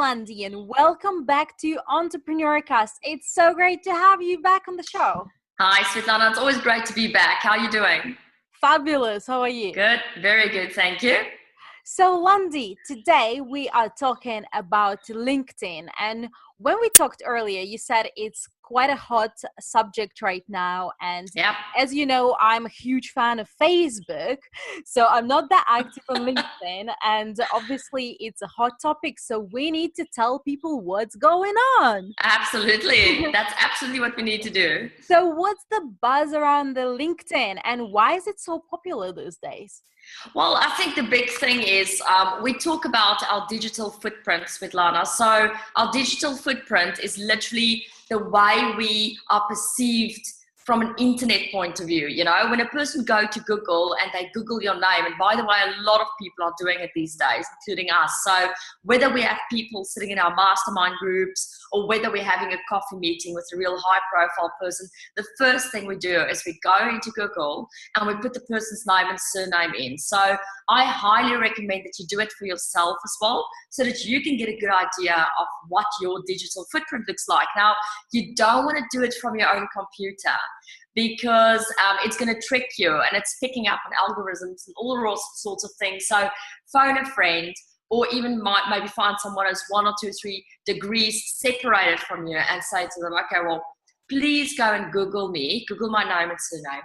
Landi, and welcome back to Entrepreneurcast. It's so great to have you back on the show. Hi, Svietlana. It's always great to be back. How are you doing? Fabulous. How are you? Good. Very good. Thank you. So, Landi, today we are talking about LinkedIn. And when we talked earlier, you said it's quite a hot subject right now. And Yep. as you know, I'm a huge fan of Facebook. So I'm not that active on LinkedIn. And obviously, it's a hot topic. So we need to tell people what's going on. Absolutely. That's absolutely what we need to do. So what's the buzz around the LinkedIn and why is it so popular these days? Well, I think the big thing is we talk about our digital footprint, Svietlana. So our digital footprint is literally the way we are perceived from an internet point of view. You know, when a person go to Google and they Google your name, and by the way, a lot of people are doing it these days, including us. So whether we have people sitting in our mastermind groups or whether we're having a coffee meeting with a real high profile person, the first thing we do is we go into Google and we put the person's name and surname in. So I highly recommend that you do it for yourself as well, so that you can get a good idea of what your digital footprint looks like. Now, you don't want to do it from your own computer, because it's going to trick you and it's picking up on algorithms and all sorts of things. So phone a friend, or even maybe find someone who's 1 or 2 or 3 degrees separated from you and say to them, okay, well, please go and Google me, Google my name and surname.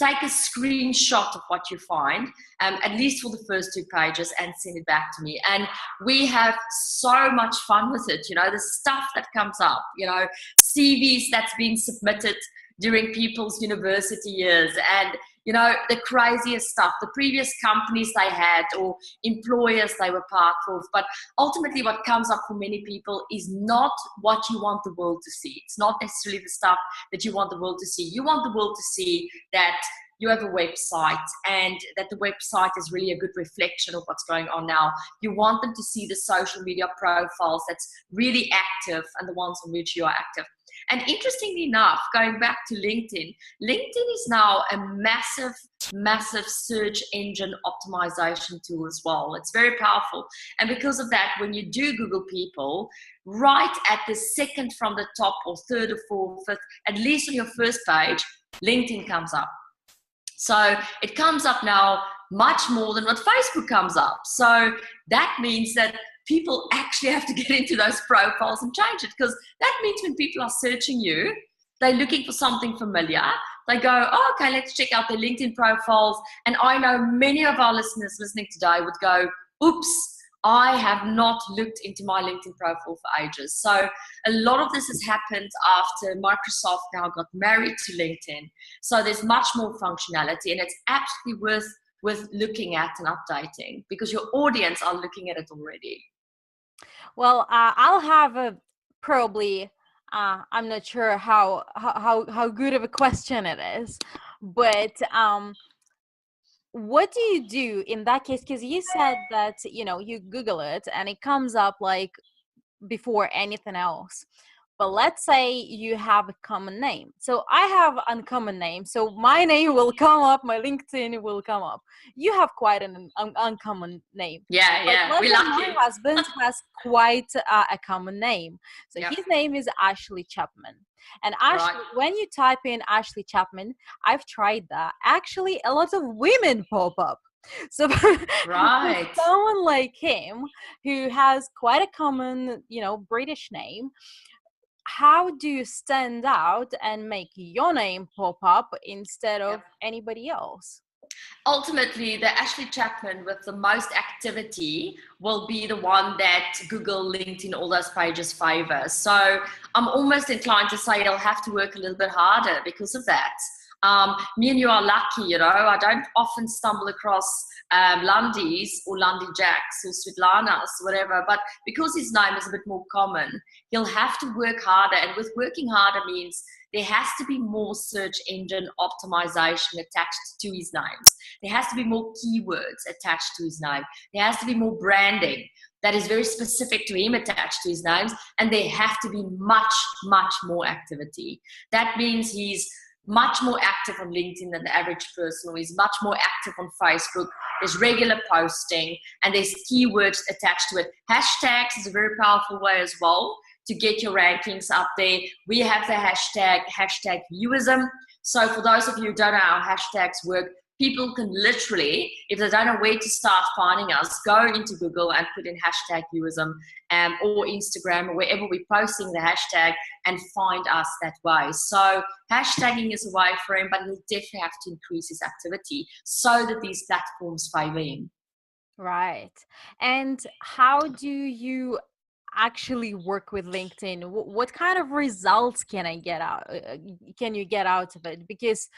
Take a screenshot of what you find, at least for the first 2 pages, and send it back to me. And we have so much fun with it. You know, the stuff that comes up, you know, CVs that's been submitted during people's university years, and you know, the craziest stuff, the previous companies they had or employers they were part of. But ultimately what comes up for many people is not what you want the world to see. It's not necessarily the stuff that you want the world to see. You want the world to see that you have a website and that the website is really a good reflection of what's going on now. You want them to see the social media profiles that's really active and the ones on which you are active. And interestingly enough, going back to LinkedIn, LinkedIn is now a massive search engine optimization tool as well. It's very powerful. And because of that, when you do Google people, right at the second from the top or third or fourth, fifth, at least on your first page, LinkedIn comes up. So it comes up now much more than what Facebook comes up. So that means that people actually have to get into those profiles and change it, because that means when people are searching you, they're looking for something familiar. They go, oh, okay, let's check out their LinkedIn profiles. And I know many of our listeners listening today would go, oops, I have not looked into my LinkedIn profile for ages. So a lot of this has happened after Microsoft now got married to LinkedIn. So there's much more functionality, and it's absolutely worth looking at and updating, because your audience are looking at it already. Well, I'll have a probably, I'm not sure how good of a question it is, but what do you do in that case? Because you said that, you know, you Google it and it comes up like before anything else. But let's say you have a common name. So I have uncommon name. So my name will come up, my LinkedIn will come up. You have quite an uncommon name. Yeah. We love my husband has quite a common name. So Yep. his name is Ashley Chapman. And Ashley, Right. when you type in Ashley Chapman, I've tried that. Actually, a lot of women pop up. So Right. someone like him who has quite a common, you know, British name, how do you stand out and make your name pop up instead of anybody else? Ultimately, the Ashley Chapman with the most activity will be the one that Google, LinkedIn, all those pages favor. So I'm almost inclined to say you'll have to work a little bit harder because of that. Me and you are lucky, you know, I don't often stumble across Landis or Landi Jacks or Svietlanas, whatever, but because his name is a bit more common, he'll have to work harder. And with working harder means there has to be more search engine optimization attached to his names. There has to be more keywords attached to his name. There has to be more branding that is very specific to him attached to his names. And there have to be much more activity. That means he's much more active on LinkedIn than the average person, or he's much more active on Facebook there's regular posting, and there's keywords attached to it. Hashtags is a very powerful way as well to get your rankings up there. We have the hashtag viewism. So for those of you who don't know how hashtags work, people can literally, if they don't know where to start finding us, go into Google and put in hashtag viewism or Instagram or wherever we're posting the hashtag and find us that way. So hashtagging is a way for him, but he'll definitely have to increase his activity so that these platforms favor him. Right. And how do you actually work with LinkedIn? What kind of results can I get out? Can you get out of it? Because,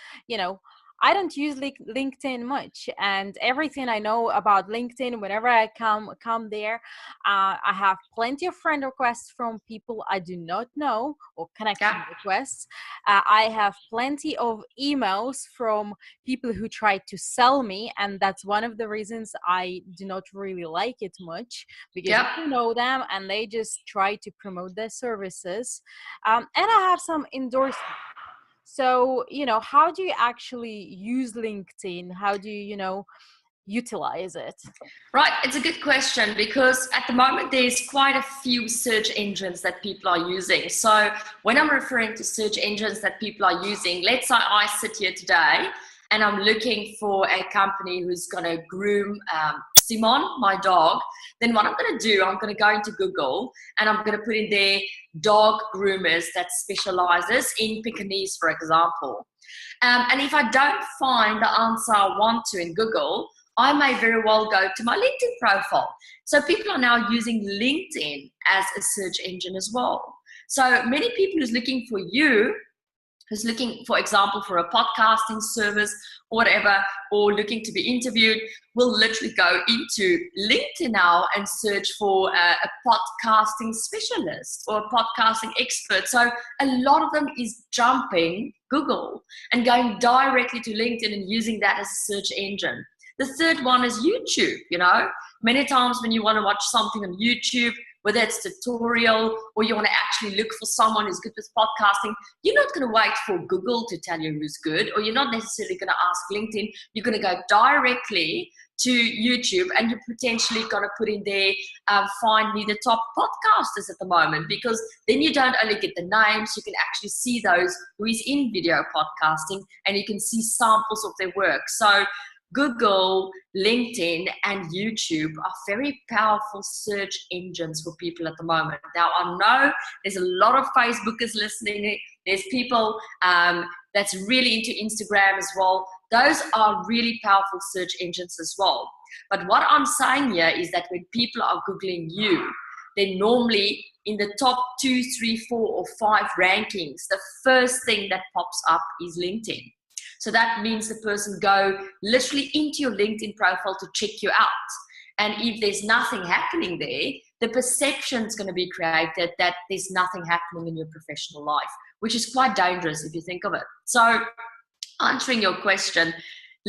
I don't use LinkedIn much, and everything I know about LinkedIn, whenever I come there, I have plenty of friend requests from people I do not know, or connection requests. I have plenty of emails from people who try to sell me, and that's one of the reasons I do not really like it much, because I don't know them and they just try to promote their services. And I have some endorsements. So, how do you actually use LinkedIn? How do you, utilize it? Right, it's a good question, because at the moment there's quite a few search engines that people are using. So when I'm referring to search engines that people are using, let's say I sit here today and I'm looking for a company who's going to groom Simon, my dog. Then what I'm going to do, I'm going to go into Google and I'm going to put in there dog groomers that specializes in Pekingese, for example. And if I don't find the answer I want to in Google, I may very well go to my LinkedIn profile. So people are now using LinkedIn as a search engine as well. So many people who's looking for you, who's looking, for example, for a podcasting service or whatever, or looking to be interviewed, will literally go into LinkedIn now and search for a podcasting specialist or a podcasting expert. So a lot of them is jumping Google and going directly to LinkedIn and using that as a search engine. The third one is YouTube. Many times when you want to watch something on YouTube, whether it's tutorial or you want to actually look for someone who's good with podcasting, you're not going to wait for Google to tell you who's good, or you're not necessarily going to ask LinkedIn. You're going to go directly to YouTube and you're potentially going to put in there, find me the top podcasters at the moment, because then you don't only get the names, you can actually see those who is in video podcasting and you can see samples of their work. So Google, LinkedIn, and YouTube are very powerful search engines for people at the moment. Now, I know there's a lot of Facebookers listening. There's people that's really into Instagram as well. Those are really powerful search engines as well. But what I'm saying here is that when people are Googling you, then normally in the top 2, 3, 4, or 5 rankings, the first thing that pops up is LinkedIn. So that means the person go literally into your LinkedIn profile to check you out. And if there's nothing happening there, the perception is going to be created that there's nothing happening in your professional life, which is quite dangerous if you think of it. So answering your question,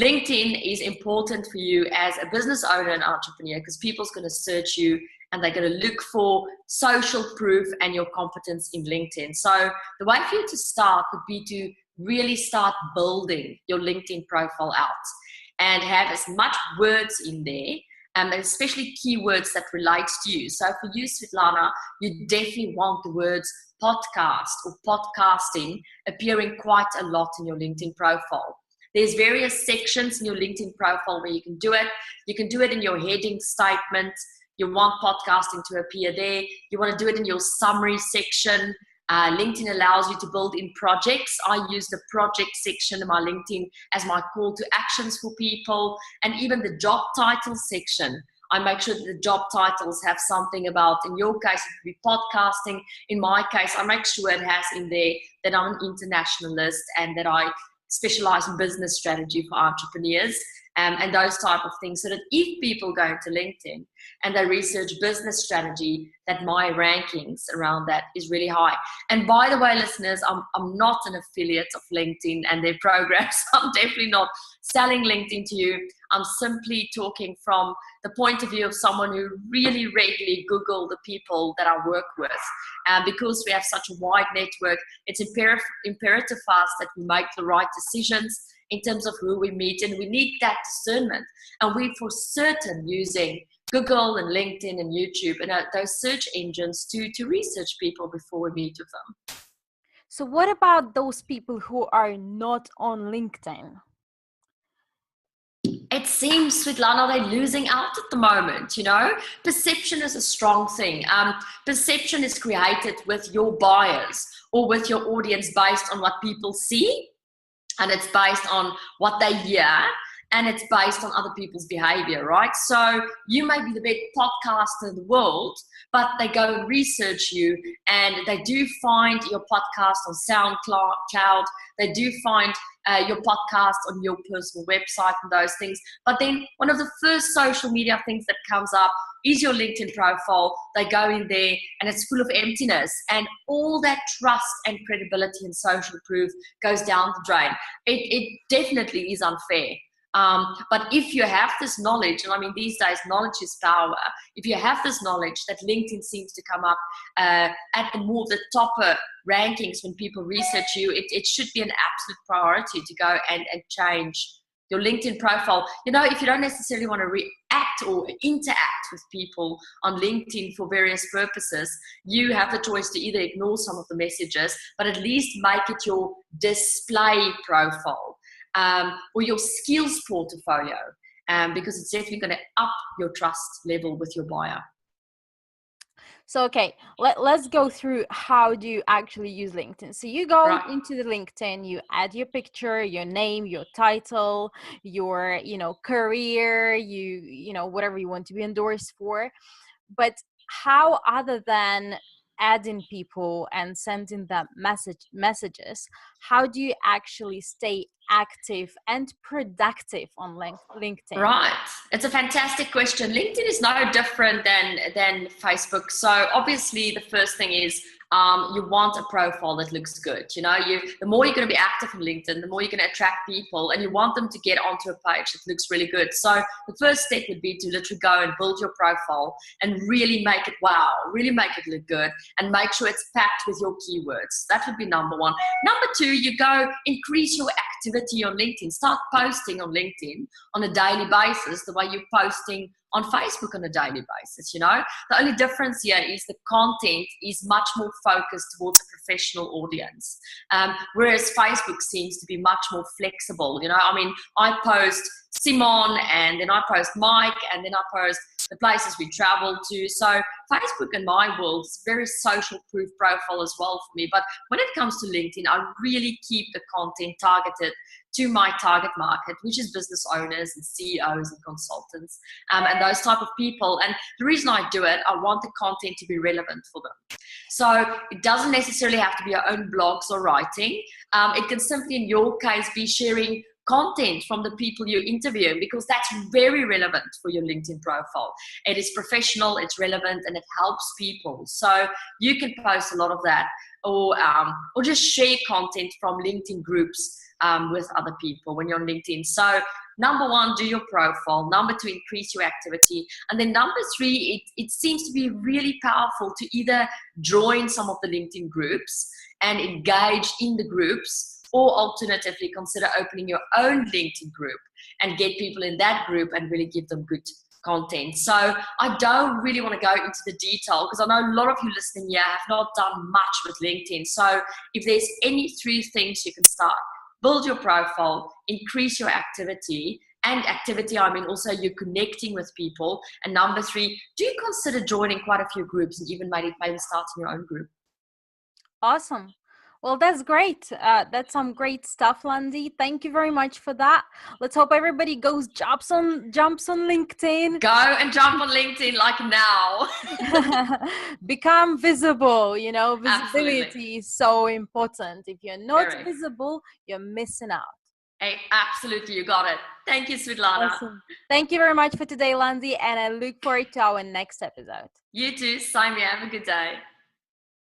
LinkedIn is important for you as a business owner and entrepreneur, because people's going to search you and they're going to look for social proof and your competence in LinkedIn. So the way for you to start would be to really start building your LinkedIn profile out and have as much words in there, and especially keywords that relate to you. So for you, Svietlana, you definitely want the words podcast or podcasting appearing quite a lot in your LinkedIn profile. There's various sections in your LinkedIn profile where you can do it. You can do it in your heading statement. You want podcasting to appear there. You want to do it in your summary section. LinkedIn allows you to build in projects. I use the project section of my LinkedIn as my call to actions for people, and even the job title section. I make sure that the job titles have something about, in your case, it could be podcasting. In my case, I make sure it has in there that I'm an internationalist and that I specialize in business strategy for entrepreneurs. And those type of things, so that if people go into LinkedIn and they research business strategy, that my rankings around that is really high. And by the way, listeners, I'm not an affiliate of LinkedIn and their programs. I'm definitely not selling LinkedIn to you. I'm simply talking from the point of view of someone who really regularly Google the people that I work with. Because we have such a wide network, it's imperative for us that we make the right decisions in terms of who we meet, and we need that discernment. And we for certain using Google and LinkedIn and YouTube and those search engines to research people before we meet with them. So what about those people who are not on LinkedIn? It seems, Svietlana, they're losing out at the moment, you know. Perception is a strong thing. Perception is created with your buyers or with your audience based on what people see, and it's based on what they hear, and it's based on other people's behavior, right? So you may be the best podcaster in the world, but they go and research you, and they do find your podcast on SoundCloud. They do find your podcast on your personal website and those things. But then one of the first social media things that comes up is your LinkedIn profile. They go in there and it's full of emptiness, and all that trust and credibility and social proof goes down the drain. It definitely is unfair. But if you have this knowledge, and I mean, these days, knowledge is power. If you have this knowledge that LinkedIn seems to come up at the topper rankings when people research you, it should be an absolute priority to go and change your LinkedIn profile. You know, if you don't necessarily want to react or interact with people on LinkedIn for various purposes, you have the choice to either ignore some of the messages, but at least make it your display profile. Or your skills portfolio, because it's definitely going to up your trust level with your buyer. So, okay, let's go through how do you actually use LinkedIn. So you go into the LinkedIn, you add your picture, your name, your title, your, career, you know, whatever you want to be endorsed for. But how, other than adding people and sending them messages, how do you actually stay active and productive on LinkedIn? Right. It's a fantastic question. LinkedIn is no different than Facebook. So obviously the first thing is you want a profile that looks good. You know, the more you're going to be active on LinkedIn, the more you're going to attract people, and you want them to get onto a page that looks really good. So the first step would be to literally go and build your profile and really make it wow, really make it look good, and make sure it's packed with your keywords. That would be number one. Number two, you go increase your activity on LinkedIn. Start posting on LinkedIn on a daily basis, the way you're posting on Facebook on a daily basis. You know, the only difference here is the content is much more focused towards a professional audience, whereas Facebook seems to be much more flexible. You know, I mean, I post Simon, and then I post Mike, and then I post the places we travel to. So Facebook in my world is very social proof profile as well for me. But when it comes to LinkedIn, I really keep the content targeted to my target market, which is business owners and CEOs and consultants, and those type of people. And the reason I do it, I want the content to be relevant for them. So it doesn't necessarily have to be your own blogs or writing. It can simply, in your case, be sharing content from the people you're interviewing, because that's very relevant for your LinkedIn profile. It is professional, it's relevant, and it helps people. So you can post a lot of that, or just share content from LinkedIn groups with other people when you're on LinkedIn. So number one, do your profile. Number two, increase your activity. And then number three, it seems to be really powerful to either join some of the LinkedIn groups and engage in the groups, or alternatively consider opening your own LinkedIn group and get people in that group and really give them good content. So I don't really want to go into the detail, because I know a lot of you listening here have not done much with LinkedIn. So if there's any three things you can start: build your profile, increase your activity, and activity, I mean also you're connecting with people. And number three, do consider joining quite a few groups, and even maybe starting your own group. Awesome. Well, that's great. That's some great stuff, Landi. Thank you very much for that. Let's hope everybody jumps on LinkedIn. Go and jump on LinkedIn like now. Become visible. You know, visibility Absolutely. is so important. If you're not Very. visible, you're missing out. Hey, absolutely, you got it. Thank you, Svietlana. Awesome. Thank you very much for today, Landi, and I look forward to our next episode. You too. Same here. Have a good day.